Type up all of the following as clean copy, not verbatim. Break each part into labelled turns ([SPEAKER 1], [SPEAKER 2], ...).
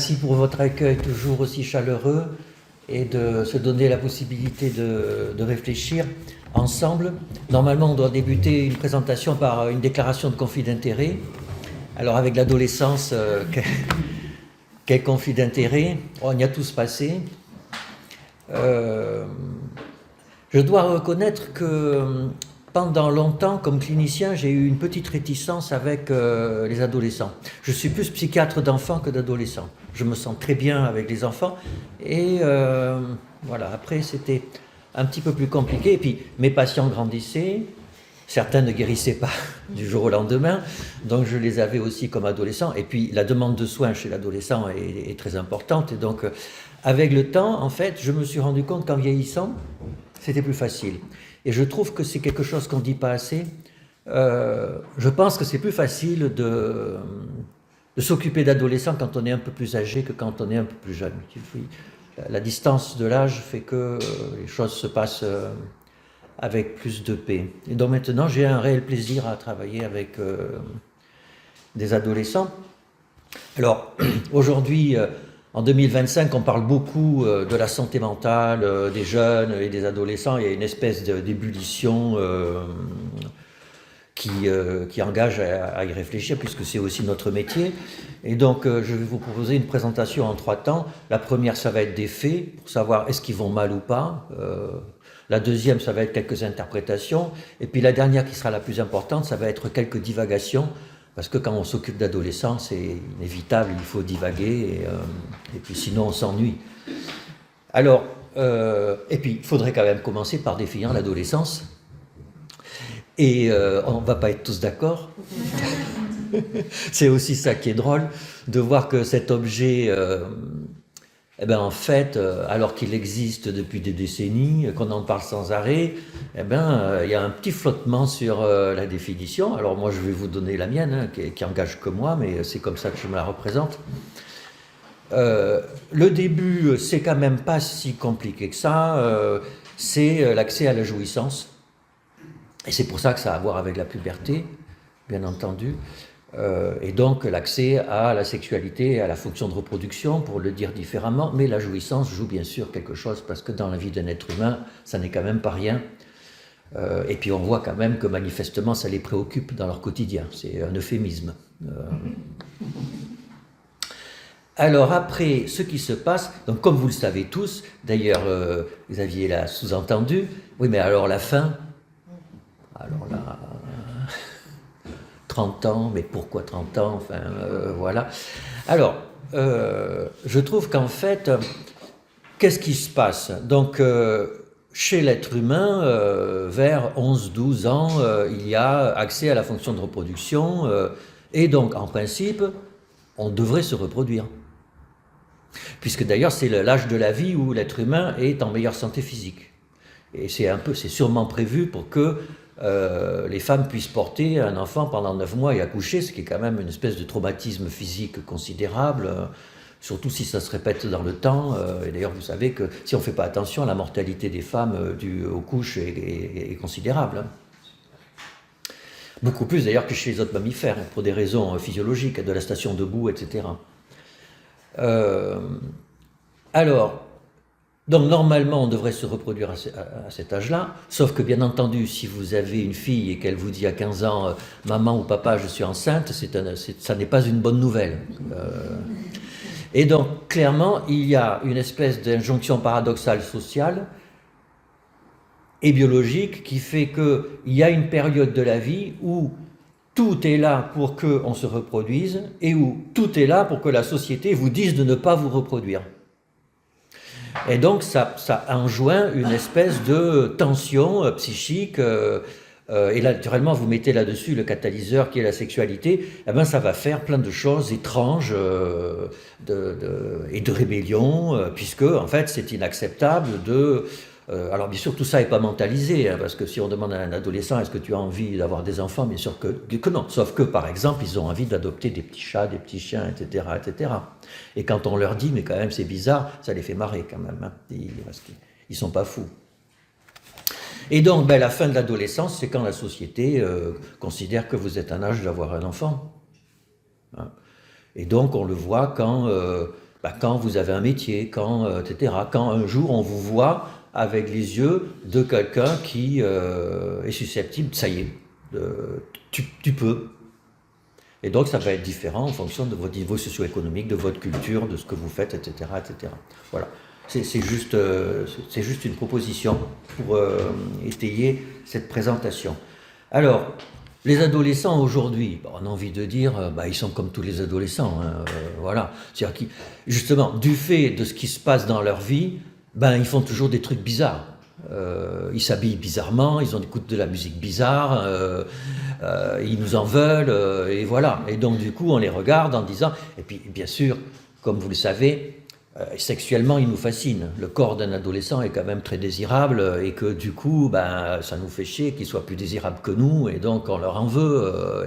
[SPEAKER 1] Merci pour votre accueil toujours aussi chaleureux et de se donner la possibilité de réfléchir ensemble. Normalement, on doit débuter une présentation par une déclaration de conflit d'intérêt. Alors avec l'adolescence, quel conflit d'intérêt? On y a tous passé. Je dois reconnaître que pendant longtemps, comme clinicien, j'ai eu une petite réticence avec les adolescents. Je suis plus psychiatre d'enfants que d'adolescents. Je me sens très bien avec les enfants. Et voilà, après, c'était un petit peu plus compliqué. Et puis, mes patients grandissaient. Certains ne guérissaient pas du jour au lendemain. Donc, je les avais aussi comme adolescents. Et puis, la demande de soins chez l'adolescent est très importante. Et donc, avec le temps, en fait, je me suis rendu compte qu'en vieillissant, c'était plus facile. Et je trouve que c'est quelque chose qu'on ne dit pas assez. Je pense que c'est plus facile de s'occuper d'adolescents quand on est un peu plus âgé que quand on est un peu plus jeune. La distance de l'âge fait que les choses se passent avec plus de paix. Et donc maintenant, j'ai un réel plaisir à travailler avec des adolescents. Alors, aujourd'hui, en 2025, on parle beaucoup de la santé mentale des jeunes et des adolescents. Il y a une espèce d'ébullition qui engage à y réfléchir, puisque c'est aussi notre métier. Et donc, je vais vous proposer une présentation en 3 temps. La première, ça va être des faits, pour savoir est-ce qu'ils vont mal ou pas. La deuxième, ça va être quelques interprétations. Et puis la dernière, qui sera la plus importante, ça va être quelques divagations. Parce que quand on s'occupe d'adolescents, c'est inévitable, il faut divaguer, et puis sinon on s'ennuie. Alors, et puis il faudrait quand même commencer par définir l'adolescence. Et on ne va pas être tous d'accord. C'est aussi ça qui est drôle, de voir que cet objet, eh ben, en fait, alors qu'il existe depuis des décennies, qu'on en parle sans arrêt, eh ben, il y a un petit flottement sur la définition. Alors moi, je vais vous donner la mienne, hein, qui engage que moi, mais c'est comme ça que je me la représente. Le début, c'est quand même pas si compliqué que ça. C'est l'accès à la jouissance. Et c'est pour ça que ça a à voir avec la puberté, bien entendu. Et donc l'accès à la sexualité et à la fonction de reproduction, pour le dire différemment, mais la jouissance joue bien sûr quelque chose, parce que dans la vie d'un être humain, ça n'est quand même pas rien. Et puis on voit quand même que manifestement ça les préoccupe dans leur quotidien, c'est un euphémisme. Alors après, ce qui se passe, donc comme vous le savez tous, d'ailleurs Xavier l'a sous-entendu, oui mais alors la fin, alors là... 30 ans, mais pourquoi 30 ans? Enfin, voilà. Alors, je trouve qu'en fait, qu'est-ce qui se passe? Donc, chez l'être humain, vers 11-12 ans, il y a accès à la fonction de reproduction, et donc, en principe, on devrait se reproduire. Puisque d'ailleurs, c'est l'âge de la vie où l'être humain est en meilleure santé physique. Et c'est sûrement prévu pour que les femmes puissent porter un enfant pendant 9 mois et accoucher, ce qui est quand même une espèce de traumatisme physique considérable, surtout si ça se répète dans le temps. Et d'ailleurs, vous savez que si on ne fait pas attention, la mortalité des femmes due aux couches est considérable. Hein. Beaucoup plus d'ailleurs que chez les autres mammifères, pour des raisons physiologiques, de la station debout, etc. Alors... Donc normalement, on devrait se reproduire à cet âge-là, sauf que bien entendu, si vous avez une fille et qu'elle vous dit à 15 ans « Maman ou papa, je suis enceinte », ça n'est pas une bonne nouvelle. Et donc clairement, il y a une espèce d'injonction paradoxale sociale et biologique qui fait qu'il y a une période de la vie où tout est là pour qu'on se reproduise et où tout est là pour que la société vous dise de ne pas vous reproduire. Et donc ça enjoint une espèce de tension psychique, et là, naturellement vous mettez là-dessus le catalyseur qui est la sexualité, eh ben, ça va faire plein de choses étranges et de rébellion, puisque en fait c'est inacceptable de... alors bien sûr tout ça n'est pas mentalisé, hein, parce que si on demande à un adolescent est-ce que tu as envie d'avoir des enfants, bien sûr que non, sauf que par exemple ils ont envie d'adopter des petits chats, des petits chiens, etc., etc. Et quand on leur dit mais quand même c'est bizarre, ça les fait marrer quand même, hein, parce qu'ils sont pas fous. Et donc la fin de l'adolescence, c'est quand la société considère que vous êtes en âge d'avoir un enfant, hein. Et donc on le voit quand quand vous avez un métier, etc. Quand un jour on vous voit avec les yeux de quelqu'un qui est susceptible, ça y est, tu peux. Et donc ça va être différent en fonction de votre niveau socio-économique, de votre culture, de ce que vous faites, etc. etc. Voilà. C'est juste une proposition pour étayer cette présentation. Alors, les adolescents aujourd'hui, on a envie de dire, ils sont comme tous les adolescents, hein, voilà. C'est-à-dire justement, du fait de ce qui se passe dans leur vie, ils font toujours des trucs bizarres. Ils s'habillent bizarrement, ils écoutent de la musique bizarre, ils nous en veulent, et voilà. Et donc du coup, on les regarde en disant, et puis bien sûr, comme vous le savez, sexuellement, ils nous fascinent. Le corps d'un adolescent est quand même très désirable et que du coup, ça nous fait chier qu'ils soient plus désirables que nous et donc on leur en veut.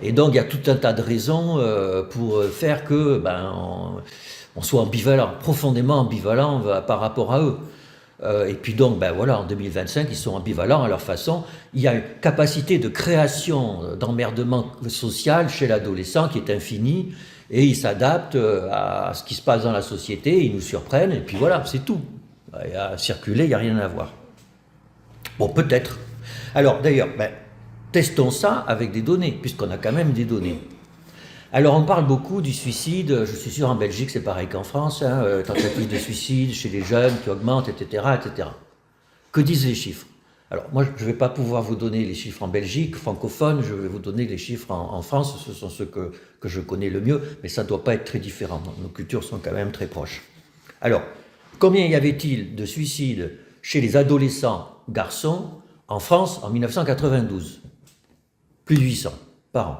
[SPEAKER 1] Et donc il y a tout un tas de raisons pour faire que on soit ambivalent, profondément ambivalent par rapport à eux. Et puis donc, voilà, en 2025, ils sont ambivalents à leur façon. Il y a une capacité de création, d'emmerdement social chez l'adolescent qui est infinie. Et ils s'adaptent à ce qui se passe dans la société, ils nous surprennent, et puis voilà, c'est tout. Il y a à circuler, il n'y a rien à voir. Bon, peut-être. Alors, d'ailleurs, testons ça avec des données, puisqu'on a quand même des données. Alors, on parle beaucoup du suicide, je suis sûr en Belgique, c'est pareil qu'en France, tentatives de suicide chez les jeunes qui augmentent, etc., etc. Que disent les chiffres? Alors, moi, je ne vais pas pouvoir vous donner les chiffres en Belgique, francophone, je vais vous donner les chiffres en France, ce sont ceux que je connais le mieux, mais ça ne doit pas être très différent. Nos cultures sont quand même très proches. Alors, combien y avait-il de suicides chez les adolescents garçons en France en 1992? Plus de 800 par an.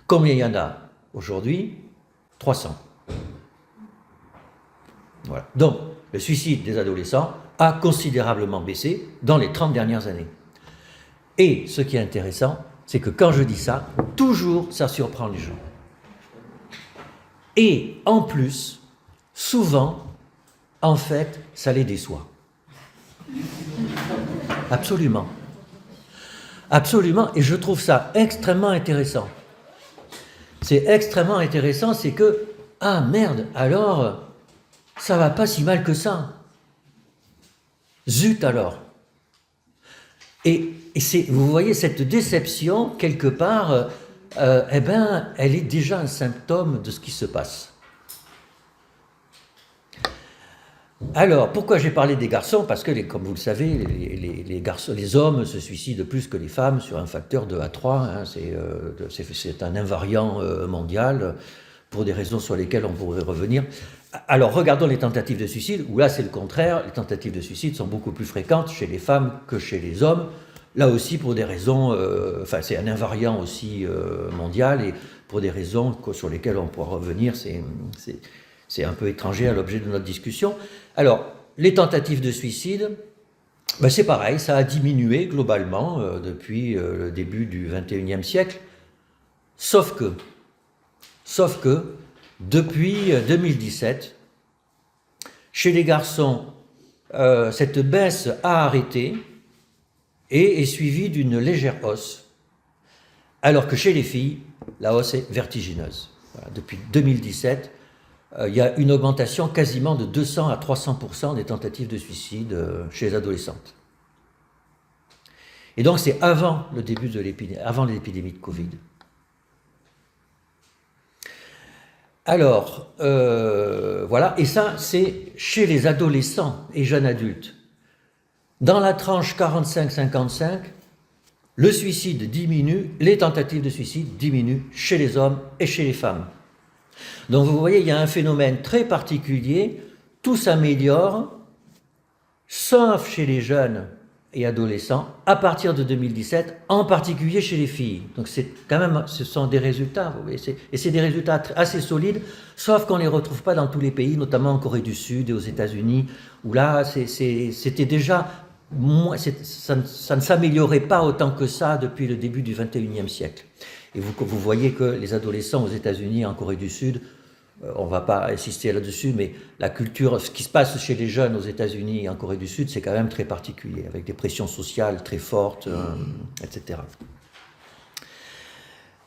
[SPEAKER 1] Combien il y en a aujourd'hui? 300. Voilà. Donc, le suicide des adolescents a considérablement baissé dans les 30 dernières années. Et ce qui est intéressant, c'est que quand je dis ça, toujours ça surprend les gens. Et en plus, souvent, en fait, ça les déçoit. Absolument. Absolument, et je trouve ça extrêmement intéressant. C'est extrêmement intéressant, c'est que, ah merde, alors, ça va pas si mal que ça. Zut alors. Et vous voyez, cette déception, quelque part, elle est déjà un symptôme de ce qui se passe. Alors, pourquoi j'ai parlé des garçons? Parce que, comme vous le savez, les hommes se suicident plus que les femmes sur un facteur de 1 à 3. Hein, c'est un invariant mondial, pour des raisons sur lesquelles on pourrait revenir. Alors, regardons les tentatives de suicide, où là, c'est le contraire. Les tentatives de suicide sont beaucoup plus fréquentes chez les femmes que chez les hommes. Là aussi, pour des raisons... c'est un invariant aussi mondial, et pour des raisons sur lesquelles on pourra revenir, c'est un peu étranger à l'objet de notre discussion. Alors, les tentatives de suicide, c'est pareil, ça a diminué globalement depuis le début du XXIe siècle, sauf que, depuis 2017, chez les garçons, cette baisse a arrêté et est suivie d'une légère hausse, alors que chez les filles, la hausse est vertigineuse. Voilà, depuis 2017, il y a une augmentation quasiment de 200 à 300% des tentatives de suicide chez les adolescentes. Et donc c'est avant le début de l'épidémie de Covid. Alors, voilà, et ça c'est chez les adolescents et jeunes adultes. Dans la tranche 45-55, le suicide diminue, les tentatives de suicide diminuent chez les hommes et chez les femmes. Donc vous voyez, il y a un phénomène très particulier, tout s'améliore, sauf chez les jeunes et adolescents, à partir de 2017, en particulier chez les filles. Donc ce sont des résultats, vous voyez, et c'est des résultats assez solides, sauf qu'on ne les retrouve pas dans tous les pays, notamment en Corée du Sud et aux États-Unis, où là, c'était déjà... ça ne s'améliorait pas autant que ça depuis le début du XXIe siècle. Et vous voyez que les adolescents aux États-Unis et en Corée du Sud, on ne va pas insister là-dessus, mais la culture, ce qui se passe chez les jeunes aux États-Unis et en Corée du Sud, c'est quand même très particulier, avec des pressions sociales très fortes, etc.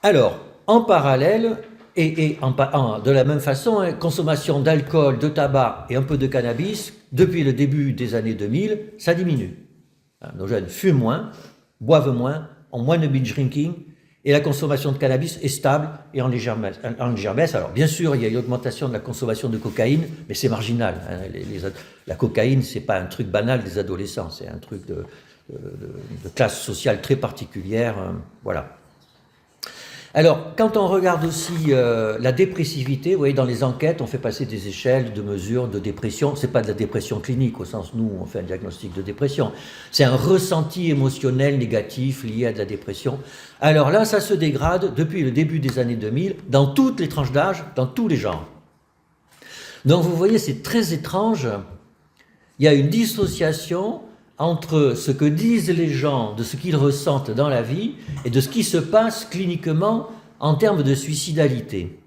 [SPEAKER 1] Alors, en parallèle, De la même façon, hein, consommation d'alcool, de tabac et un peu de cannabis, depuis le début des années 2000, ça diminue. Hein, nos jeunes fument moins, boivent moins, ont moins de binge drinking, et la consommation de cannabis est stable et en légère baisse. Alors bien sûr, il y a une augmentation de la consommation de cocaïne, mais c'est marginal. Hein. La cocaïne, c'est pas un truc banal des adolescents, c'est un truc de classe sociale très particulière. Voilà. Alors, quand on regarde aussi la dépressivité, vous voyez, dans les enquêtes, on fait passer des échelles de mesures de dépression. C'est pas de la dépression clinique, au sens, nous, on fait un diagnostic de dépression. C'est un ressenti émotionnel négatif lié à de la dépression. Alors là, ça se dégrade depuis le début des années 2000, dans toutes les tranches d'âge, dans tous les genres. Donc, vous voyez, c'est très étrange. Il y a une dissociation entre ce que disent les gens, de ce qu'ils ressentent dans la vie, et de ce qui se passe cliniquement en termes de suicidalité.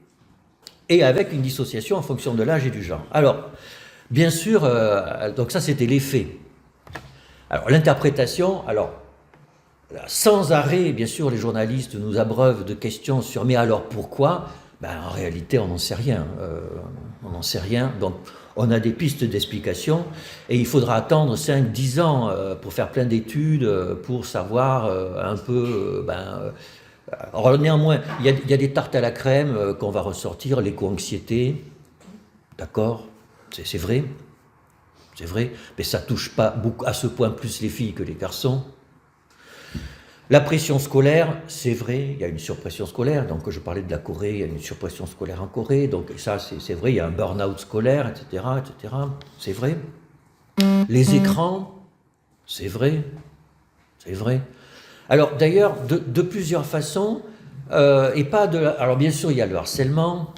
[SPEAKER 1] Et avec une dissociation en fonction de l'âge et du genre. Alors, bien sûr, donc ça c'était les faits. Alors, l'interprétation, alors, sans arrêt, bien sûr, les journalistes nous abreuvent de questions sur « mais alors pourquoi ?» Ben, en réalité, on n'en sait rien. On n'en sait rien, donc on a des pistes d'explication et il faudra attendre 5-10 ans pour faire plein d'études, pour savoir un peu... alors néanmoins, il y a des tartes à la crème qu'on va ressortir, l'éco-anxiété, d'accord, c'est vrai, mais ça touche pas beaucoup, à ce point plus les filles que les garçons. La pression scolaire, c'est vrai, il y a une surpression scolaire, donc je parlais de la Corée, il y a une surpression scolaire en Corée, donc ça c'est vrai, il y a un burn-out scolaire, etc., c'est vrai. Les écrans, c'est vrai. Alors d'ailleurs, de plusieurs façons, et pas de... Alors bien sûr, il y a le harcèlement,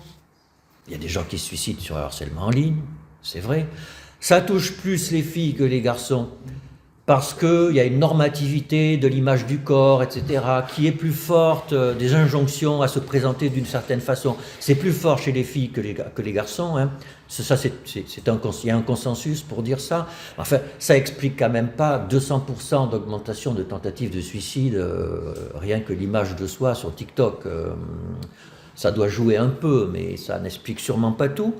[SPEAKER 1] il y a des gens qui se suicident sur le harcèlement en ligne, c'est vrai. Ça touche plus les filles que les garçons, parce qu'il y a une normativité de l'image du corps, etc., qui est plus forte, des injonctions à se présenter d'une certaine façon. C'est plus fort chez les filles que les garçons. Hein. Il y a un consensus pour dire ça. Enfin, ça explique quand même pas 200% d'augmentation de tentatives de suicide, rien que l'image de soi sur TikTok. Ça doit jouer un peu, mais ça n'explique sûrement pas tout.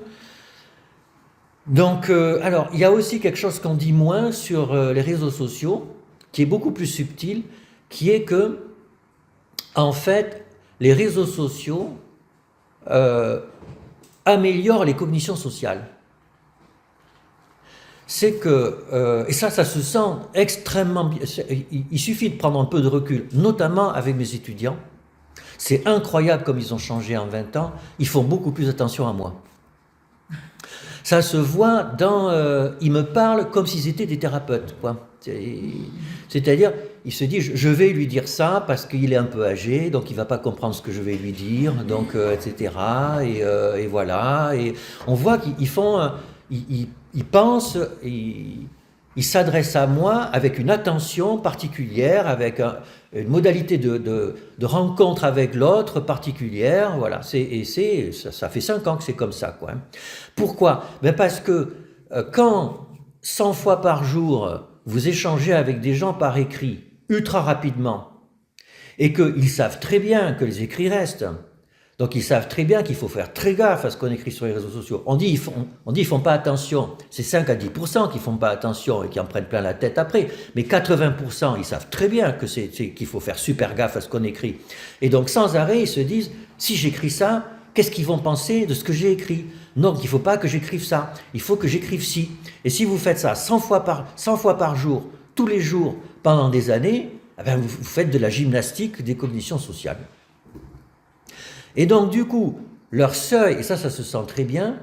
[SPEAKER 1] Donc, alors, il y a aussi quelque chose qu'on dit moins sur les réseaux sociaux, qui est beaucoup plus subtil, qui est que, en fait, les réseaux sociaux améliorent les cognitions sociales. C'est que, et ça se sent extrêmement bien, il suffit de prendre un peu de recul, notamment avec mes étudiants. C'est incroyable comme ils ont changé en 20 ans, ils font beaucoup plus attention à moi. Ça se voit dans... ils me parlent comme s'ils étaient des thérapeutes, quoi. C'est-à-dire, il se dit, je vais lui dire ça parce qu'il est un peu âgé, donc il ne va pas comprendre ce que je vais lui dire, donc, etc. Et voilà. Et on voit qu'ils font... Ils pensent... Ils s'adressent à moi avec une attention particulière, avec une modalité de rencontre avec l'autre particulière. Voilà. Ça fait 5 ans que c'est comme ça, quoi. Pourquoi? Ben parce que quand 100 fois par jour, vous échangez avec des gens par écrit, ultra rapidement, et qu'ils savent très bien que les écrits restent, donc ils savent très bien qu'il faut faire très gaffe à ce qu'on écrit sur les réseaux sociaux. On dit ils font pas attention. C'est 5 à 10% qui font pas attention et qui en prennent plein la tête après. Mais 80%, ils savent très bien que qu'il faut faire super gaffe à ce qu'on écrit. Et donc sans arrêt, ils se disent, si j'écris ça, qu'est-ce qu'ils vont penser de ce que j'ai écrit? Non, il ne faut pas que j'écrive ça. Il faut que j'écrive ci. Et si vous faites ça 100 fois par jour, tous les jours, pendant des années, eh bien, vous faites de la gymnastique des cognitions sociales. Et donc, du coup, leur seuil, et ça se sent très bien,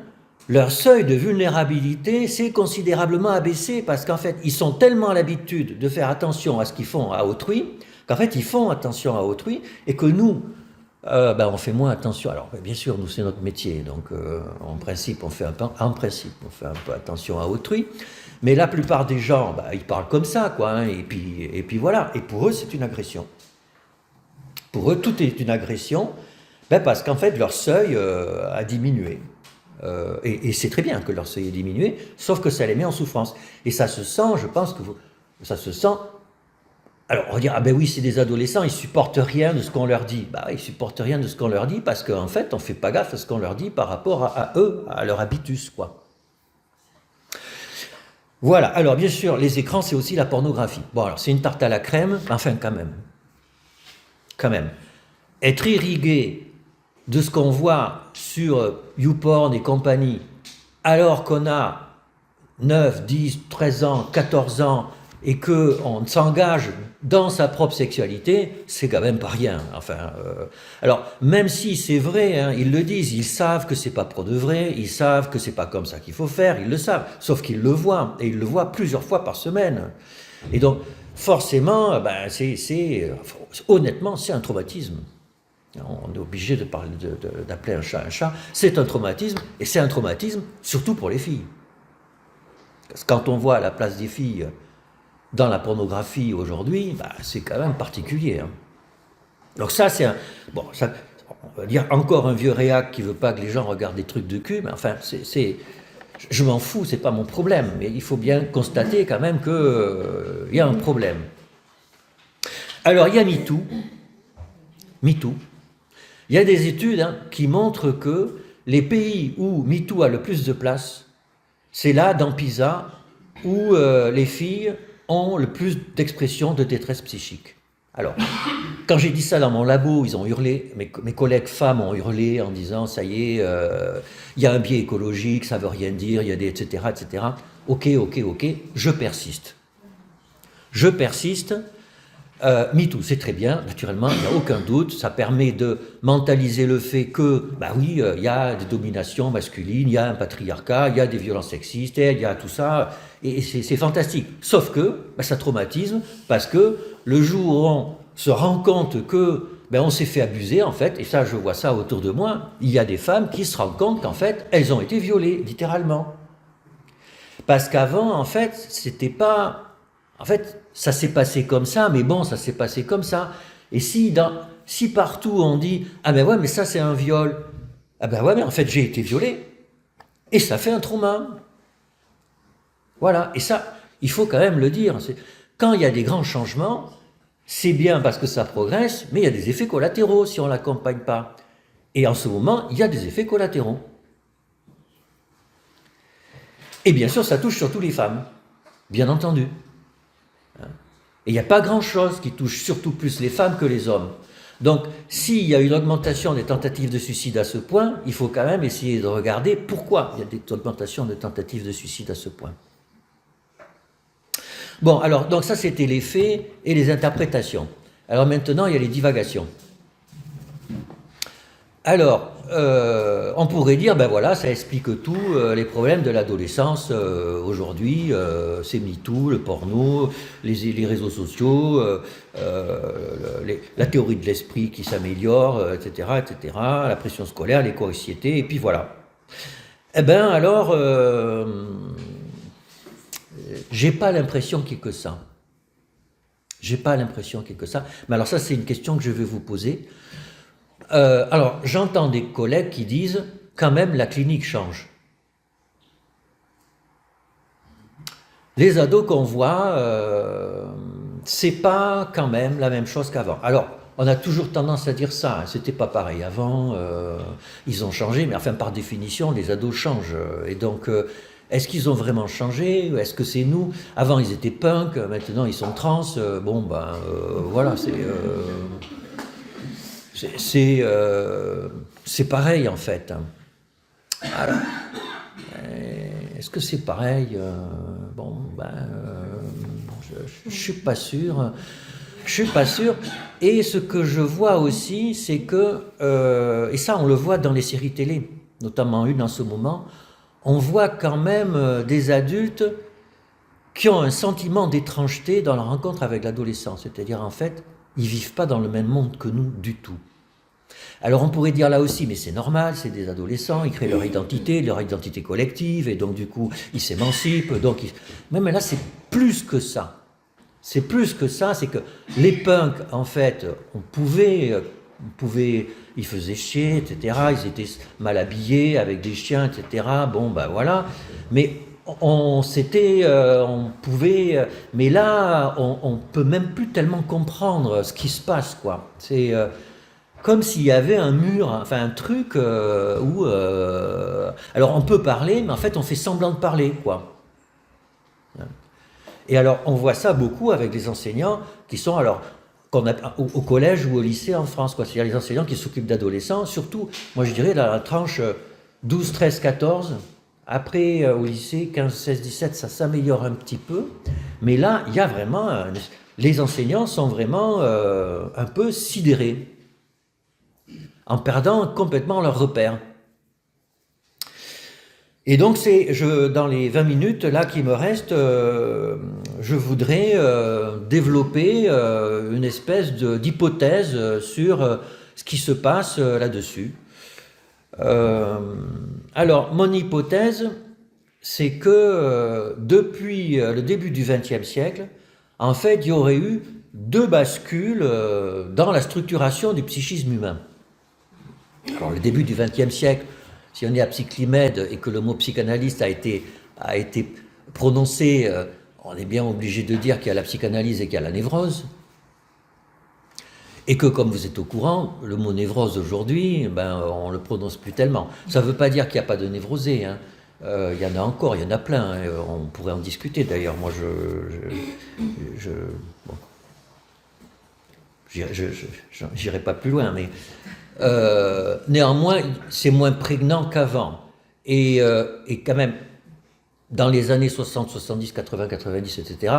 [SPEAKER 1] leur seuil de vulnérabilité s'est considérablement abaissé parce qu'en fait, ils sont tellement à l'habitude de faire attention à ce qu'ils font à autrui, qu'en fait, ils font attention à autrui et que nous, on fait moins attention. Alors, bien sûr, nous, c'est notre métier, donc en principe, on fait un peu attention à autrui, mais la plupart des gens, ils parlent comme ça, quoi, hein, et puis voilà. Et pour eux, c'est une agression. Pour eux, tout est une agression. Parce qu'en fait, leur seuil a diminué. Et c'est très bien que leur seuil ait diminué, sauf que ça les met en souffrance. Et ça se sent, je pense que ça se sent Alors, on va dire, ah ben oui, c'est des adolescents, ils supportent rien de ce qu'on leur dit. Bah, ils supportent rien de ce qu'on leur dit parce qu'en fait, on fait pas gaffe à ce qu'on leur dit par rapport à eux, à leur habitus, quoi. Voilà, alors bien sûr, les écrans, c'est aussi la pornographie. Bon, alors c'est une tarte à la crème, mais enfin, quand même. Quand même. Être irrigué de ce qu'on voit sur YouPorn et compagnie, alors qu'on a 9, 10, 13 ans, 14 ans, et qu'on s'engage dans sa propre sexualité, c'est quand même pas rien. Enfin, alors, même si c'est vrai, hein, ils le disent, ils savent que c'est pas pour de vrai, ils savent que c'est pas comme ça qu'il faut faire, ils le savent, sauf qu'ils le voient, et ils le voient plusieurs fois par semaine. Et donc, forcément, ben, honnêtement, c'est un traumatisme. On est obligé de parler d'appeler un chat, c'est un traumatisme, et c'est un traumatisme surtout pour les filles. Parce que quand on voit la place des filles dans la pornographie aujourd'hui, bah, c'est quand même particulier. Hein. Donc ça, c'est un... Bon, ça, on va dire encore un vieux réac qui veut pas que les gens regardent des trucs de cul, mais enfin, je m'en fous, c'est pas mon problème. Mais il faut bien constater quand même qu'il y a un problème. Alors, il y a MeToo. MeToo. Il y a des études qui montrent que les pays où MeToo a le plus de place, c'est là, dans PISA, où les filles ont le plus d'expressions de détresse psychique. Alors, quand j'ai dit ça dans mon labo, ils ont hurlé, mes collègues femmes ont hurlé en disant, ça y est, il y a un biais écologique, ça veut rien dire, il y a des etc., etc. Ok, je persiste. Je persiste. MeToo, c'est très bien, naturellement, il n'y a aucun doute, ça permet de mentaliser le fait que, bah oui, il y a des dominations masculines, il y a un patriarcat, il y a des violences sexistes, il y a tout ça, et c'est fantastique. Sauf que, bah, ça traumatise, parce que le jour où on se rend compte que, ben on s'est fait abuser, en fait, et ça, je vois ça autour de moi, il y a des femmes qui se rendent compte qu'en fait, elles ont été violées, littéralement. Parce qu'avant, en fait, c'était pas... En fait, ça s'est passé comme ça, mais bon, ça s'est passé comme ça. Et si partout on dit « Ah ben ouais, mais ça c'est un viol », ah ben ouais, mais en fait j'ai été violé. Et ça fait un trauma. Voilà, et ça, il faut quand même le dire. Quand il y a des grands changements, c'est bien parce que ça progresse, mais il y a des effets collatéraux si on ne l'accompagne pas. Et en ce moment, il y a des effets collatéraux. Et bien sûr, ça touche surtout les femmes, bien entendu. Et il n'y a pas grand-chose qui touche surtout plus les femmes que les hommes. Donc, s'il y a une augmentation des tentatives de suicide à ce point, il faut quand même essayer de regarder pourquoi il y a des augmentations de tentatives de suicide à ce point. Bon, alors, donc ça c'était les faits et les interprétations. Alors maintenant, il y a les divagations. Alors, on pourrait dire, ben voilà, ça explique tout, les problèmes de l'adolescence aujourd'hui, c'est MeToo, le porno, les réseaux sociaux, la théorie de l'esprit qui s'améliore, etc., la pression scolaire, l'éco-anxiété, et puis voilà. Eh bien alors, j'ai pas l'impression qu'il y ait que ça. J'ai pas l'impression qu'il y ait que ça. Mais alors ça, c'est une question que je vais vous poser. Alors, j'entends des collègues qui disent quand même la clinique change. Les ados qu'on voit, c'est pas quand même la même chose qu'avant. Alors, on a toujours tendance à dire ça, hein, c'était pas pareil avant, ils ont changé, mais enfin par définition, les ados changent. Et donc, est-ce qu'ils ont vraiment changé? Est-ce que c'est nous? Avant, ils étaient punk, maintenant ils sont trans. Bon, ben voilà, c'est pareil en fait. Alors, est-ce que c'est pareil? Bon, ben, je suis pas sûr. Je suis pas sûr. Et ce que je vois aussi, c'est que, et ça on le voit dans les séries télé, notamment une en ce moment, on voit quand même des adultes qui ont un sentiment d'étrangeté dans leur rencontre avec l'adolescent. C'est-à-dire en fait, ils vivent pas dans le même monde que nous du tout. Alors on pourrait dire là aussi, mais c'est normal, c'est des adolescents, ils créent leur identité collective, et donc du coup, ils s'émancipent. Donc mais là, c'est plus que ça. C'est plus que ça, c'est que les punks, en fait, ils faisaient chier, etc., ils étaient mal habillés, avec des chiens, etc., bon, ben voilà. Mais on pouvait, mais là, on peut même plus tellement comprendre ce qui se passe, quoi. C'est comme s'il y avait un mur, enfin un truc où, alors on peut parler, mais en fait on fait semblant de parler, quoi. Et alors on voit ça beaucoup avec les enseignants qui sont alors au collège ou au lycée en France, quoi. C'est-à-dire les enseignants qui s'occupent d'adolescents, surtout, moi je dirais la tranche 12, 13, 14. Après, au lycée, 15, 16, 17, ça s'améliore un petit peu. Mais là, il y a vraiment... les enseignants sont vraiment un peu sidérés, en perdant complètement leur repère. Et donc, dans les 20 minutes là qui me restent, je voudrais développer une espèce d'hypothèse sur ce qui se passe là-dessus. Alors, mon hypothèse, c'est que depuis le début du XXe siècle, en fait, il y aurait eu deux bascules dans la structuration du psychisme humain. Alors, le début du XXe siècle, si on est à Psyclimède et que le mot psychanalyste a été prononcé, on est bien obligé de dire qu'il y a la psychanalyse et qu'il y a la névrose. Et que, comme vous êtes au courant, le mot névrose aujourd'hui, on ne le prononce plus tellement. Ça ne veut pas dire qu'il n'y a pas de névrosés, hein. Il y en a encore, il y en a plein, hein. On pourrait en discuter d'ailleurs. Moi, bon, j'irai pas plus loin, mais néanmoins, c'est moins prégnant qu'avant. Et quand même, dans les années 60, 70, 80, 90, etc.,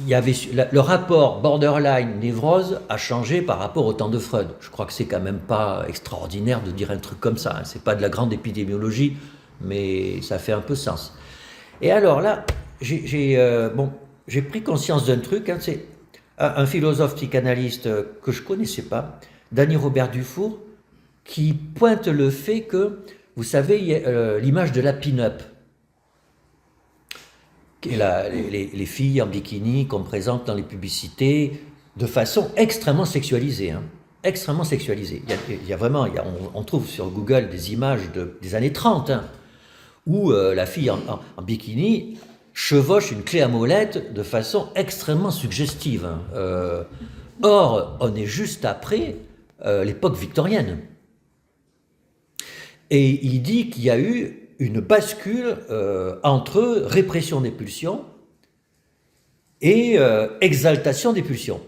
[SPEAKER 1] il y avait le rapport borderline névrose a changé par rapport au temps de Freud. Je crois que c'est quand même pas extraordinaire de dire un truc comme ça, hein. C'est pas de la grande épidémiologie, mais ça fait un peu sens. Et alors là, j'ai pris conscience d'un truc, hein. C'est un philosophe psychanalyste que je connaissais pas, Danny Robert Dufour, qui pointe le fait que, vous savez, l'image de la pin-up. Les filles en bikini qu'on présente dans les publicités de façon extrêmement sexualisée, hein, extrêmement sexualisée. Il y a vraiment, on trouve sur Google des images des années 30, hein, où la fille en bikini chevauche une clé à molette de façon extrêmement suggestive, hein. Or, on est juste après l'époque victorienne. Et il dit qu'il y a eu une bascule entre répression des pulsions et exaltation des pulsions.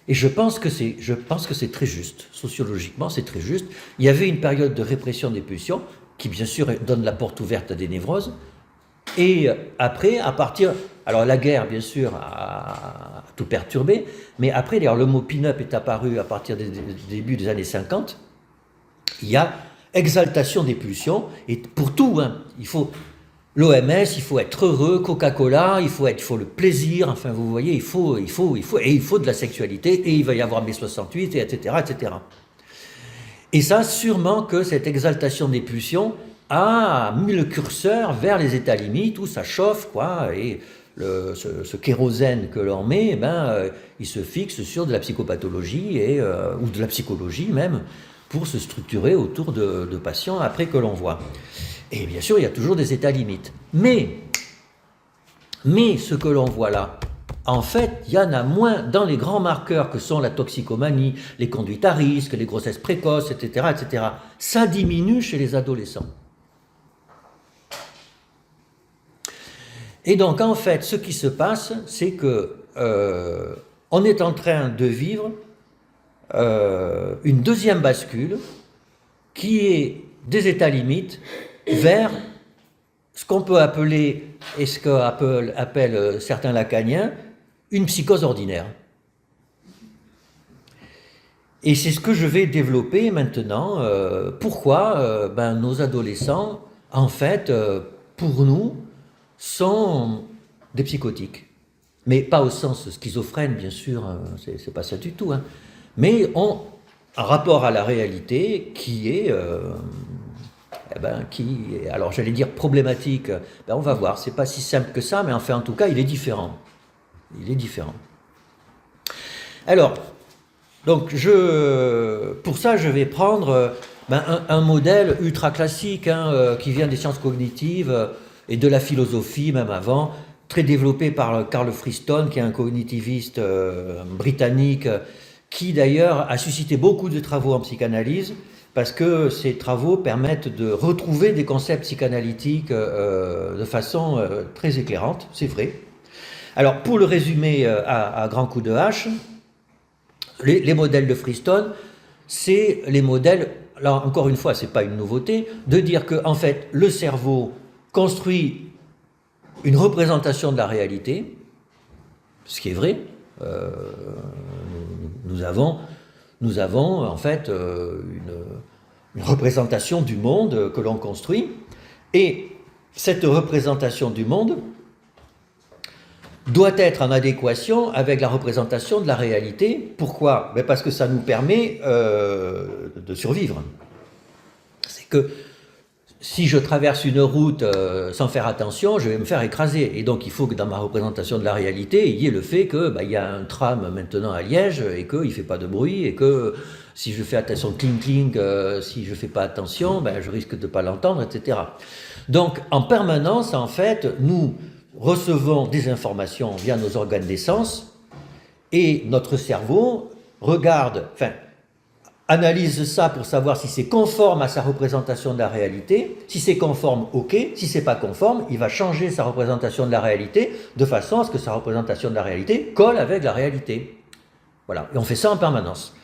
[SPEAKER 1] Et je pense que c'est très juste, sociologiquement c'est très juste. Il y avait une période de répression des pulsions qui bien sûr donne la porte ouverte à des névroses, et après, à partir... Alors la guerre, bien sûr, a tout perturbé, mais après, d'ailleurs, le mot pin-up est apparu à partir du début des années 50, il y a exaltation des pulsions, et pour tout, hein, il faut l'OMS, il faut être heureux, Coca-Cola, il faut le plaisir, enfin vous voyez, il faut de la sexualité, et il va y avoir mai 68, etc., etc. Et ça, sûrement que cette exaltation des pulsions a mis le curseur vers les états limites, où ça chauffe, quoi, et ce kérosène que l'on met, il se fixe sur de la psychopathologie, ou de la psychologie même, pour se structurer autour de patients après que l'on voit. Et bien sûr, il y a toujours des états limites. Mais ce que l'on voit là, en fait, il y en a moins dans les grands marqueurs que sont la toxicomanie, les conduites à risque, les grossesses précoces, etc., etc. Ça diminue chez les adolescents. Et donc, en fait, ce qui se passe, c'est que on est en train de vivre une deuxième bascule qui est des états limites vers ce qu'on peut appeler, et ce qu'appellent certains lacaniens, une psychose ordinaire. Et c'est ce que je vais développer maintenant. Pourquoi nos adolescents, en fait, pour nous, sont des psychotiques. Mais pas au sens schizophrène, bien sûr, c'est pas ça du tout, hein. Mais ont un rapport à la réalité qui est, alors j'allais dire problématique, on va voir, c'est pas si simple que ça, mais enfin en tout cas il est différent. Il est différent. Alors, donc pour ça je vais prendre Ben, un modèle ultra classique qui vient des sciences cognitives et de la philosophie même avant, très développé par Carl Friston, qui est un cognitiviste britannique, qui d'ailleurs a suscité beaucoup de travaux en psychanalyse, parce que ces travaux permettent de retrouver des concepts psychanalytiques de façon très éclairante, c'est vrai. Alors, pour le résumer à grands coups de hache, les modèles de Friston, c'est les modèles, là encore une fois, ce n'est pas une nouveauté, de dire que en fait, le cerveau construit une représentation de la réalité, ce qui est vrai. Nous avons en fait une représentation du monde que l'on construit, et cette représentation du monde doit être en adéquation avec la représentation de la réalité. Pourquoi? Ben parce que ça nous permet de survivre. C'est que si je traverse une route sans faire attention, je vais me faire écraser. Et donc il faut que dans ma représentation de la réalité, il y ait le fait que y a un tram maintenant à Liège et qu'il ne fait pas de bruit, et que si je fais attention, cling, si je ne fais pas attention, je risque de ne pas l'entendre, etc. Donc en permanence, en fait, nous recevons des informations via nos organes des sens, et notre cerveau analyse ça pour savoir si c'est conforme à sa représentation de la réalité. Si c'est conforme, ok. Si c'est pas conforme, il va changer sa représentation de la réalité de façon à ce que sa représentation de la réalité colle avec la réalité. Voilà, et on fait ça en permanence.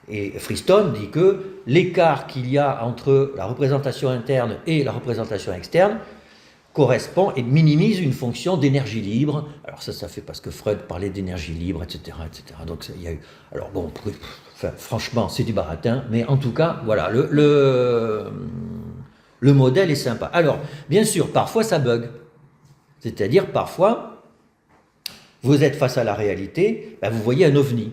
[SPEAKER 1] Et Friston dit que l'écart qu'il y a entre la représentation interne et la représentation externe correspond et minimise une fonction d'énergie libre. Alors ça fait parce que Freud parlait d'énergie libre, etc., etc. Donc il y a eu. Alors bon, franchement, c'est du baratin, mais en tout cas, voilà, le modèle est sympa. Alors, bien sûr, parfois ça bug. C'est-à-dire, parfois, vous êtes face à la réalité, vous voyez un ovni.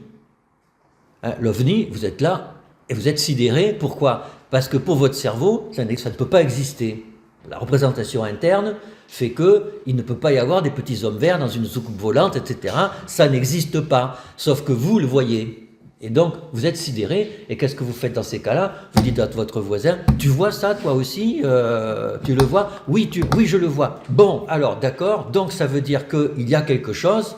[SPEAKER 1] L'ovni, vous êtes là et vous êtes sidéré. Pourquoi? Parce que pour votre cerveau, ça ne peut pas exister. La représentation interne fait qu'il ne peut pas y avoir des petits hommes verts dans une soucoupe volante, etc. Ça n'existe pas, sauf que vous le voyez. Et donc, vous êtes sidéré, et qu'est-ce que vous faites dans ces cas-là? Vous dites à votre voisin, tu vois ça toi aussi? Tu le vois? Oui, je le vois. Bon, alors d'accord, donc ça veut dire qu'il y a quelque chose,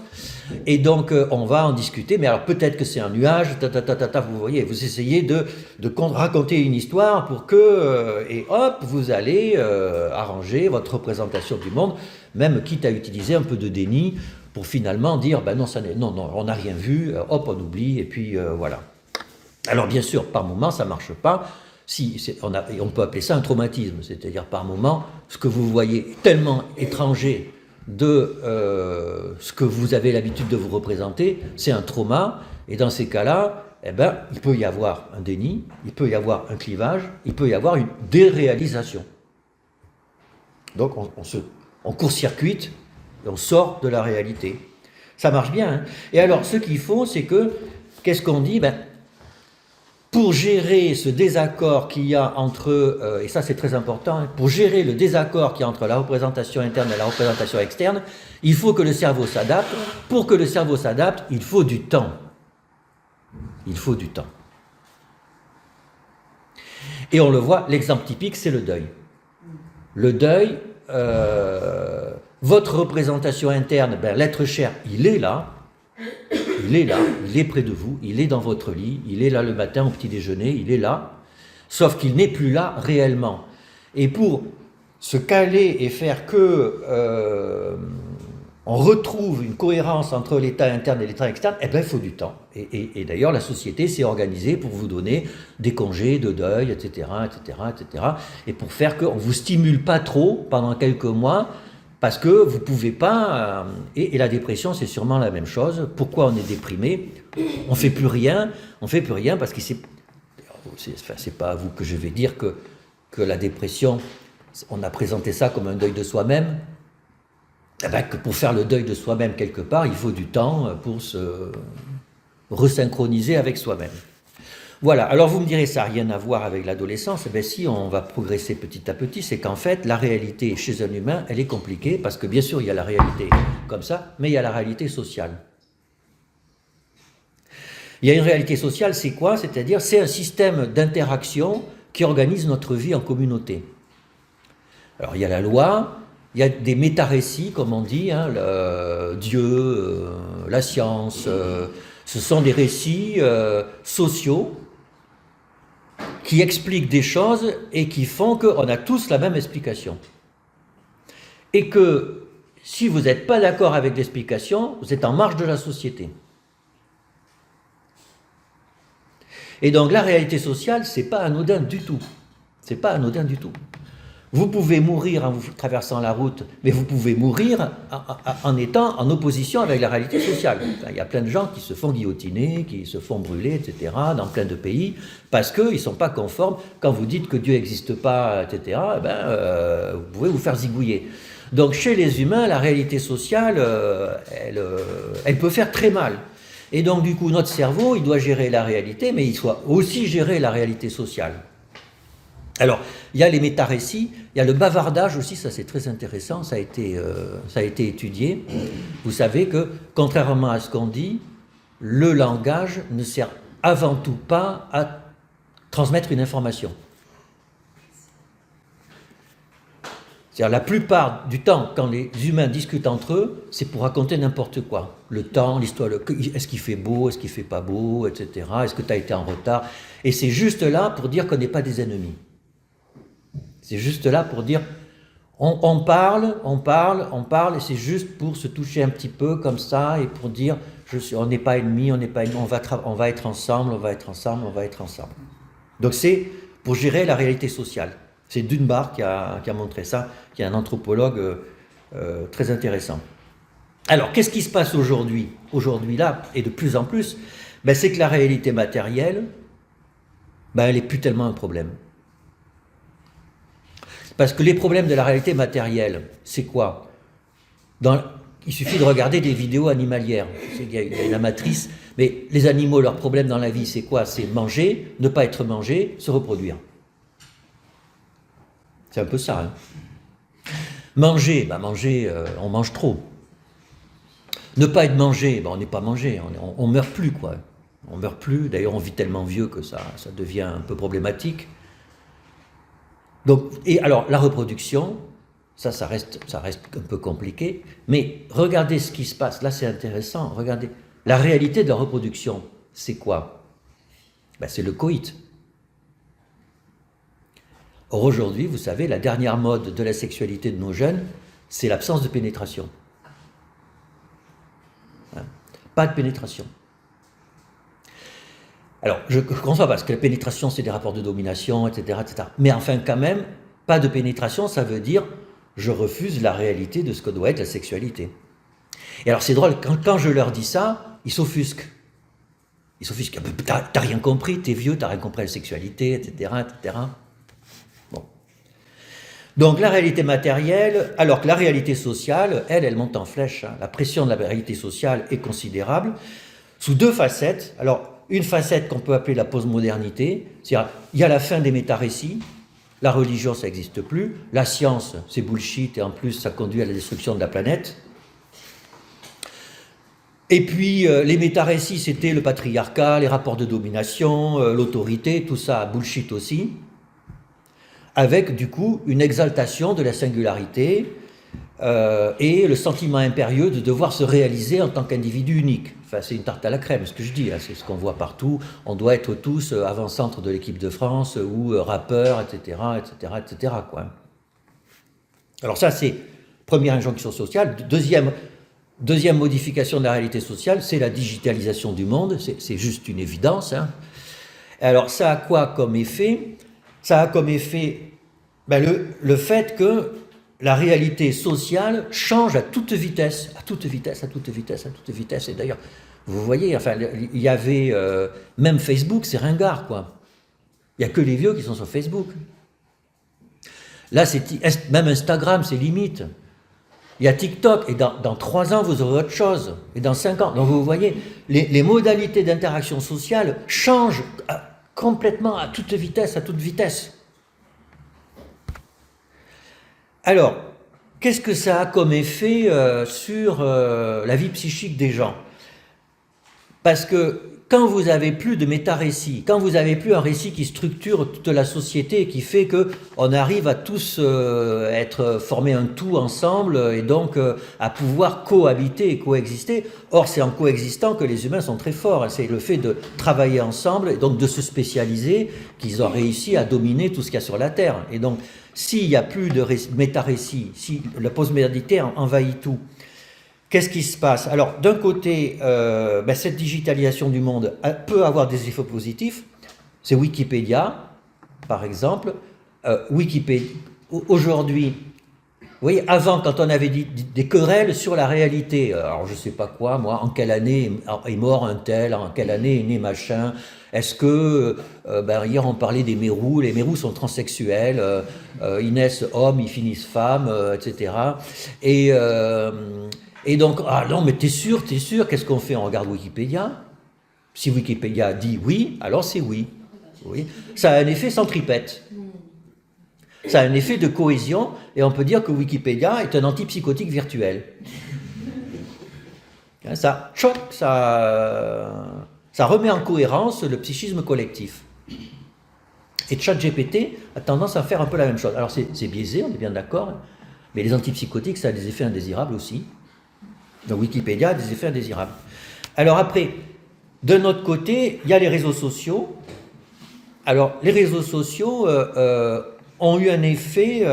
[SPEAKER 1] et donc on va en discuter, mais alors peut-être que c'est un nuage, vous voyez, vous essayez de raconter une histoire pour que, et hop, vous allez arranger votre représentation du monde, même quitte à utiliser un peu de déni, pour finalement dire, non, on n'a rien vu, hop, on oublie, et puis voilà. Alors bien sûr, par moment, ça ne marche pas. On peut appeler ça un traumatisme, c'est-à-dire par moment, ce que vous voyez est tellement étranger de ce que vous avez l'habitude de vous représenter, c'est un trauma, et dans ces cas-là, il peut y avoir un déni, il peut y avoir un clivage, il peut y avoir une déréalisation. Donc on court-circuite, et on sort de la réalité. Ça marche bien. Hein. Et alors, ce qu'il faut, c'est que, qu'est-ce qu'on dit? Pour gérer ce désaccord qu'il y a entre, et ça c'est très important, pour gérer le désaccord qu'il y a entre la représentation interne et la représentation externe, il faut que le cerveau s'adapte. Pour que le cerveau s'adapte, il faut du temps. Il faut du temps. Et on le voit, l'exemple typique, c'est le deuil. Le deuil, votre représentation interne, l'être cher, il est là, il est près de vous, il est dans votre lit, il est là le matin au petit déjeuner, il est là, sauf qu'il n'est plus là réellement. Et pour se caler et faire que on retrouve une cohérence entre l'état interne et l'état externe, il faut du temps. Et d'ailleurs, la société s'est organisée pour vous donner des congés de deuil, etc., etc., etc., et pour faire qu'on ne vous stimule pas trop pendant quelques mois, parce que vous ne pouvez pas... et la dépression, c'est sûrement la même chose. Pourquoi on est déprimé? On ne fait plus rien parce que c'est pas à vous que je vais dire que la dépression, on a présenté ça comme un deuil de soi-même. Que pour faire le deuil de soi-même quelque part, il faut du temps pour se resynchroniser avec soi-même. Voilà, alors vous me direz, ça n'a rien à voir avec l'adolescence. Si, on va progresser petit à petit, c'est qu'en fait, la réalité chez un humain, elle est compliquée, parce que bien sûr, il y a la réalité comme ça, mais il y a la réalité sociale. Il y a une réalité sociale, c'est quoi? C'est-à-dire, c'est un système d'interaction qui organisent notre vie en communauté. Alors il y a la loi, il y a des méta-récits, comme on dit, hein, Dieu, la science, ce sont des récits sociaux qui expliquent des choses et qui font qu'on a tous la même explication. Et que si vous n'êtes pas d'accord avec l'explication, vous êtes en marge de la société. Et donc la réalité sociale, c'est pas anodin du tout. C'est pas anodin du tout. Vous pouvez mourir en vous traversant la route, mais vous pouvez mourir en étant en opposition avec la réalité sociale. Il y a plein de gens qui se font guillotiner, qui se font brûler, etc., dans plein de pays, parce qu'ils ne sont pas conformes. Quand vous dites que Dieu n'existe pas, etc., vous pouvez vous faire zigouiller. Donc chez les humains, la réalité sociale, elle peut faire très mal. Et donc du coup, notre cerveau, il doit gérer la réalité, mais il doit aussi gérer la réalité sociale. Alors, il y a les méta-récits, il y a le bavardage aussi, ça c'est très intéressant, ça a été étudié. Vous savez que, contrairement à ce qu'on dit, le langage ne sert avant tout pas à transmettre une information. C'est-à-dire la plupart du temps, quand les humains discutent entre eux, c'est pour raconter n'importe quoi. Le temps, l'histoire, est-ce qu'il fait beau, est-ce qu'il fait pas beau, etc. Est-ce que tu as été en retard? Et c'est juste là pour dire qu'on n'est pas des ennemis. C'est juste là pour dire, on parle, et c'est juste pour se toucher un petit peu comme ça, et pour dire, on n'est pas ennemis, on va être ensemble. Donc c'est pour gérer la réalité sociale. C'est Dunbar qui a montré ça, qui est un anthropologue très intéressant. Alors, qu'est-ce qui se passe aujourd'hui? Aujourd'hui là, et de plus en plus, c'est que la réalité matérielle, elle n'est plus tellement un problème. Parce que les problèmes de la réalité matérielle, c'est quoi? Il suffit de regarder des vidéos animalières. Il y a une amatrice, mais les animaux, leur problème dans la vie, c'est quoi? C'est manger, ne pas être mangé, se reproduire. C'est un peu ça. Hein. Manger, on mange trop. Ne pas être mangé, on n'est pas mangé, on meurt plus, quoi. On meurt plus, d'ailleurs on vit tellement vieux que ça devient un peu problématique. Donc, et alors, la reproduction, ça reste un peu compliqué, mais regardez ce qui se passe, là c'est intéressant, regardez, la réalité de la reproduction, c'est quoi? C'est le coït. Or aujourd'hui, vous savez, la dernière mode de la sexualité de nos jeunes, c'est l'absence de pénétration. Hein? Pas de pénétration. Alors, je conçois parce que la pénétration, c'est des rapports de domination, etc., etc. Mais enfin, quand même, pas de pénétration, ça veut dire je refuse la réalité de ce que doit être la sexualité. Et alors, c'est drôle, quand je leur dis ça, ils s'offusquent. Ils s'offusquent. T'as rien compris, t'es vieux, t'as rien compris à la sexualité, etc., etc. Bon. Donc, la réalité matérielle, alors que la réalité sociale, elle monte en flèche. Hein. La pression de la réalité sociale est considérable, sous deux facettes. Alors, une facette qu'on peut appeler la postmodernité, c'est-à-dire il y a la fin des méta-récits, la religion ça n'existe plus, la science c'est bullshit et en plus ça conduit à la destruction de la planète. Et puis les méta-récits c'était le patriarcat, les rapports de domination, l'autorité, tout ça bullshit aussi, avec du coup une exaltation de la singularité et le sentiment impérieux de devoir se réaliser en tant qu'individu unique. Enfin, c'est une tarte à la crème, ce que je dis, hein, c'est ce qu'on voit partout. On doit être tous avant-centre de l'équipe de France ou rappeurs, etc., etc., etc., quoi. Alors ça, c'est première injonction sociale. Deuxième modification de la réalité sociale, c'est la digitalisation du monde. C'est juste une évidence. Hein. Alors ça a quoi comme effet? Ça a comme effet le fait que la réalité sociale change à toute vitesse. Et d'ailleurs, vous voyez, enfin, il y avait même Facebook, c'est ringard, quoi. Il n'y a que les vieux qui sont sur Facebook. Là, même Instagram, c'est limite. Il y a TikTok, et dans 3 ans, vous aurez autre chose. Et dans 5 ans. Donc, vous voyez, les modalités d'interaction sociale changent complètement à toute vitesse. Alors, qu'est-ce que ça a comme effet sur la vie psychique des gens? Parce que quand vous avez plus de méta-récits, quand vous avez plus un récit qui structure toute la société et qui fait que on arrive à tous être formés un tout ensemble et donc à pouvoir cohabiter et coexister. Or, c'est en coexistant que les humains sont très forts. C'est le fait de travailler ensemble et donc de se spécialiser qu'ils ont réussi à dominer tout ce qu'il y a sur la Terre. Et donc, s'il n'y a plus de méta-récits, si la postmodernité envahit tout, qu'est-ce qui se passe? Alors, d'un côté, cette digitalisation du monde peut avoir des effets positifs. C'est Wikipédia, par exemple. Wikipédia, aujourd'hui, vous voyez, avant, quand on avait des querelles sur la réalité, alors je ne sais pas quoi, moi, en quelle année est mort un tel, en quelle année est né machin, est-ce que, hier on parlait des mérous, les mérous sont transsexuels, ils naissent hommes, ils finissent femmes, etc. Et donc, ah non, mais t'es sûr, qu'est-ce qu'on fait? On regarde Wikipédia. Si Wikipédia dit oui, alors c'est oui. Oui. Ça a un effet centripète. Ça a un effet de cohésion, et on peut dire que Wikipédia est un antipsychotique virtuel. Ça choque, ça remet en cohérence le psychisme collectif. Et ChatGPT a tendance à faire un peu la même chose. Alors c'est biaisé, on est bien d'accord, mais les antipsychotiques, ça a des effets indésirables aussi. Donc Wikipédia a des effets indésirables. Alors après, de notre côté, il y a les réseaux sociaux. Alors les réseaux sociaux ont eu un effet,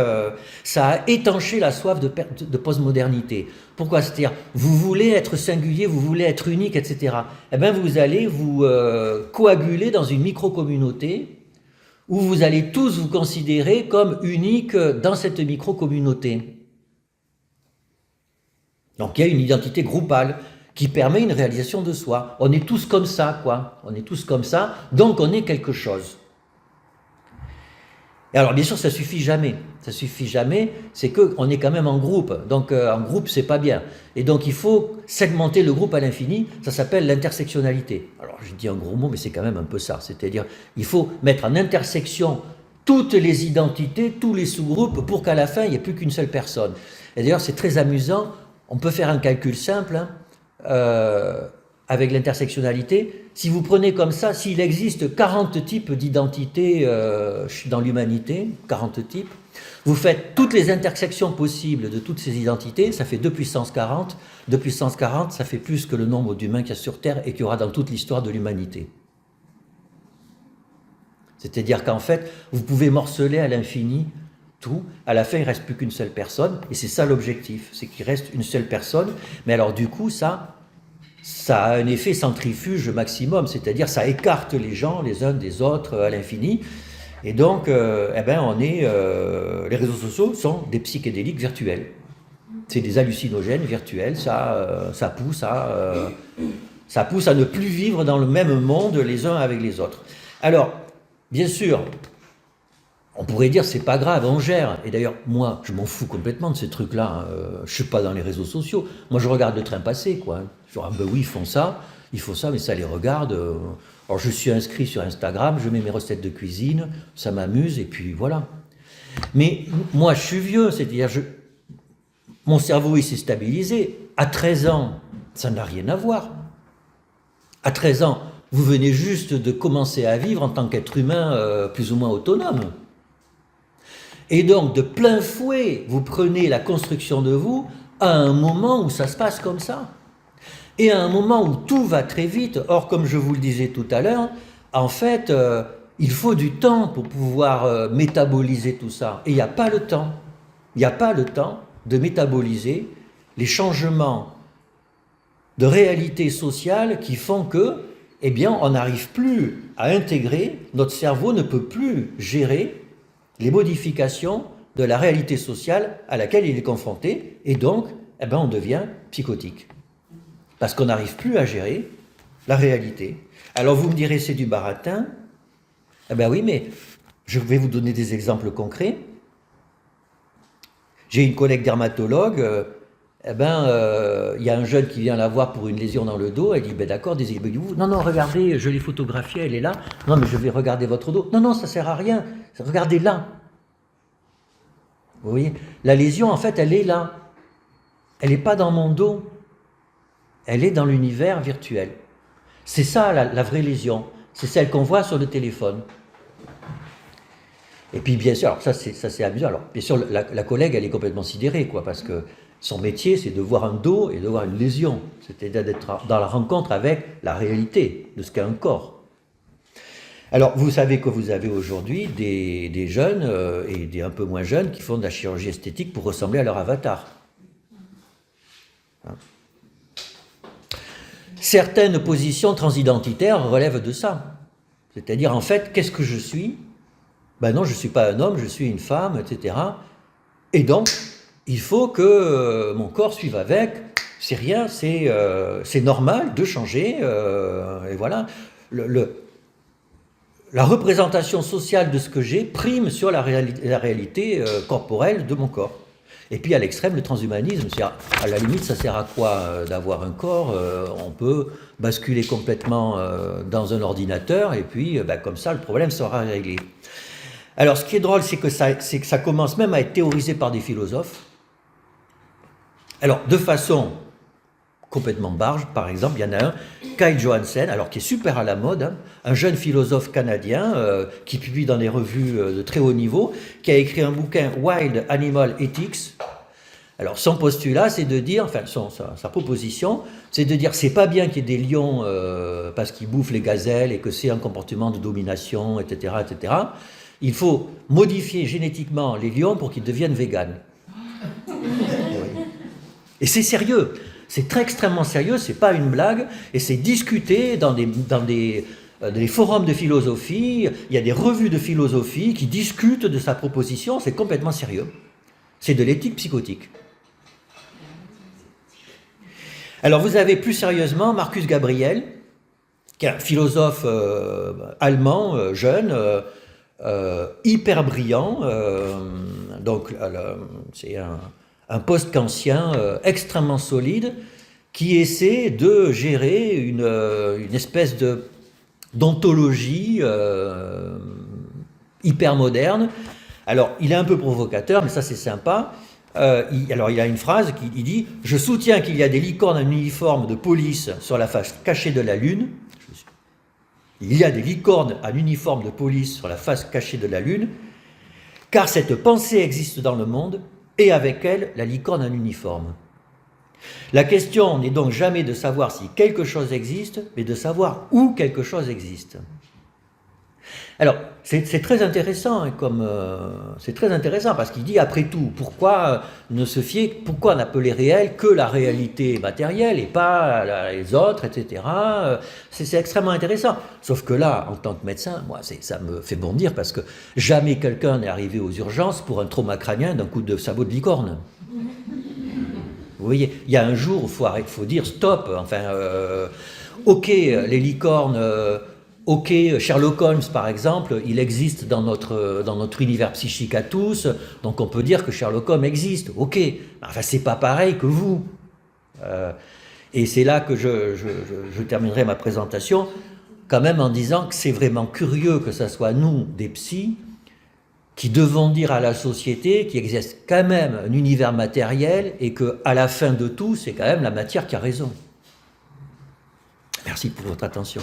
[SPEAKER 1] ça a étanché la soif de postmodernité. Pourquoi? C'est-à-dire, vous voulez être singulier, vous voulez être unique, etc. Eh bien, vous allez vous coaguler dans une micro-communauté où vous allez tous vous considérer comme uniques dans cette micro-communauté. Donc, il y a une identité groupale qui permet une réalisation de soi. On est tous comme ça, quoi. On est tous comme ça, donc on est quelque chose. Et alors, bien sûr, ça suffit jamais. Ça suffit jamais, c'est qu'on est quand même en groupe. Donc, en groupe, c'est pas bien. Et donc, il faut segmenter le groupe à l'infini. Ça s'appelle l'intersectionnalité. Alors, je dis un gros mot, mais c'est quand même un peu ça. C'est-à-dire, il faut mettre en intersection toutes les identités, tous les sous-groupes, pour qu'à la fin, il n'y ait plus qu'une seule personne. Et d'ailleurs, c'est très amusant. On peut faire un calcul simple, avec l'intersectionnalité. Si vous prenez comme ça, s'il existe 40 types d'identités dans l'humanité, 40 types, vous faites toutes les intersections possibles de toutes ces identités, ça fait 2 puissance 40. 2 puissance 40, ça fait plus que le nombre d'humains qu'il y a sur Terre et qu'il y aura dans toute l'histoire de l'humanité. C'est-à-dire qu'en fait, vous pouvez morceler à l'infini tout. À la fin, il ne reste plus qu'une seule personne, et c'est ça l'objectif, c'est qu'il reste une seule personne. Mais alors du coup, ça a un effet centrifuge maximum, c'est-à-dire ça écarte les gens les uns des autres à l'infini. Et donc, les réseaux sociaux sont des psychédéliques virtuels. C'est des hallucinogènes virtuels, ça pousse à ne plus vivre dans le même monde les uns avec les autres. Alors, bien sûr, on pourrait dire c'est pas grave, on gère. Et d'ailleurs, moi, je m'en fous complètement de ces trucs-là. Je suis pas dans les réseaux sociaux. Moi, je regarde le train passer, quoi. Genre, ah ben oui, ils font ça, mais ça les regarde. Alors, je suis inscrit sur Instagram, je mets mes recettes de cuisine, ça m'amuse, et puis voilà. Mais moi, je suis vieux, c'est-à-dire, mon cerveau, il s'est stabilisé. À 13 ans, ça n'a rien à voir. À 13 ans, vous venez juste de commencer à vivre en tant qu'être humain plus ou moins autonome. Et donc, de plein fouet, vous prenez la construction de vous à un moment où ça se passe comme ça. Et à un moment où tout va très vite. Or, comme je vous le disais tout à l'heure, en fait, il faut du temps pour pouvoir métaboliser tout ça. Et il n'y a pas le temps. Il n'y a pas le temps de métaboliser les changements de réalité sociale qui font que, eh bien, on n'arrive plus à intégrer, notre cerveau ne peut plus gérer les modifications de la réalité sociale à laquelle il est confronté, et donc, on devient psychotique. Parce qu'on n'arrive plus à gérer la réalité. Alors vous me direz, c'est du baratin. Oui, mais je vais vous donner des exemples concrets. J'ai une collègue dermatologue, il y a un jeune qui vient la voir pour une lésion dans le dos, elle dit, d'accord, non, regardez, je l'ai photographiée, elle est là, non, mais je vais regarder votre dos, non, ça sert à rien, regardez là. Vous voyez, la lésion, en fait, elle est là, elle n'est pas dans mon dos, elle est dans l'univers virtuel. C'est ça la vraie lésion, c'est celle qu'on voit sur le téléphone. Et puis bien sûr, alors ça c'est amusant. Alors bien sûr, la collègue elle est complètement sidérée, quoi, parce que son métier c'est de voir un dos et de voir une lésion, c'est-à-dire d'être dans la rencontre avec la réalité de ce qu'est un corps. Alors vous savez que vous avez aujourd'hui des jeunes et des un peu moins jeunes qui font de la chirurgie esthétique pour ressembler à leur avatar. Hein. Certaines positions transidentitaires relèvent de ça. C'est-à-dire en fait, qu'est-ce que je suis ? Ben non, je ne suis pas un homme, je suis une femme, etc. Et donc, il faut que mon corps suive avec. C'est rien, c'est normal de changer. Et voilà. La représentation sociale de ce que j'ai prime sur la réalité corporelle de mon corps. Et puis à l'extrême, le transhumanisme, à la limite, ça sert à quoi d'avoir un corps on peut basculer complètement dans un ordinateur et puis comme ça, le problème sera réglé. Alors, ce qui est drôle, c'est que ça commence même à être théorisé par des philosophes. Alors, de façon complètement barge, par exemple, il y en a un, Kai Johansen, alors qui est super à la mode, hein, un jeune philosophe canadien qui publie dans des revues de très haut niveau, qui a écrit un bouquin Wild Animal Ethics. Alors, son postulat, c'est de dire, enfin, sa proposition, c'est de dire, c'est pas bien qu'il y ait des lions parce qu'ils bouffent les gazelles et que c'est un comportement de domination, etc., etc. Il faut modifier génétiquement les lions pour qu'ils deviennent véganes. Oui. Et c'est sérieux, c'est très extrêmement sérieux, c'est pas une blague, et c'est discuté dans des forums de philosophie, il y a des revues de philosophie qui discutent de sa proposition, c'est complètement sérieux. C'est de l'éthique psychotique. Alors vous avez plus sérieusement Marcus Gabriel, qui est un philosophe allemand, jeune, hyper brillant, donc c'est un post-kantien extrêmement solide qui essaie de gérer une espèce d'ontologie hyper moderne. Alors il est un peu provocateur, mais ça c'est sympa. Alors il a une phrase qui dit « Je soutiens qu'il y a des licornes en uniforme de police sur la face cachée de la Lune. » Il y a des licornes en uniforme de police sur la face cachée de la Lune, car cette pensée existe dans le monde, et avec elle, la licorne en uniforme. La question n'est donc jamais de savoir si quelque chose existe, mais de savoir où quelque chose existe. Alors, c'est très intéressant, hein, c'est très intéressant parce qu'il dit après tout, pourquoi n'appeler réel que la réalité matérielle et pas les autres, etc. C'est extrêmement intéressant. Sauf que là, en tant que médecin, moi, ça me fait bondir parce que jamais quelqu'un n'est arrivé aux urgences pour un trauma crânien d'un coup de sabot de licorne. Vous voyez, il y a un jour où il faut dire stop. Enfin, ok, les licornes. Ok, Sherlock Holmes, par exemple, il existe dans notre univers psychique à tous, donc on peut dire que Sherlock Holmes existe. Ok, enfin c'est pas pareil que vous. Et c'est là que je terminerai ma présentation, quand même en disant que c'est vraiment curieux que ce soit nous, des psys, qui devons dire à la société qu'il existe quand même un univers matériel et qu'à la fin de tout, c'est quand même la matière qui a raison. Merci pour votre attention.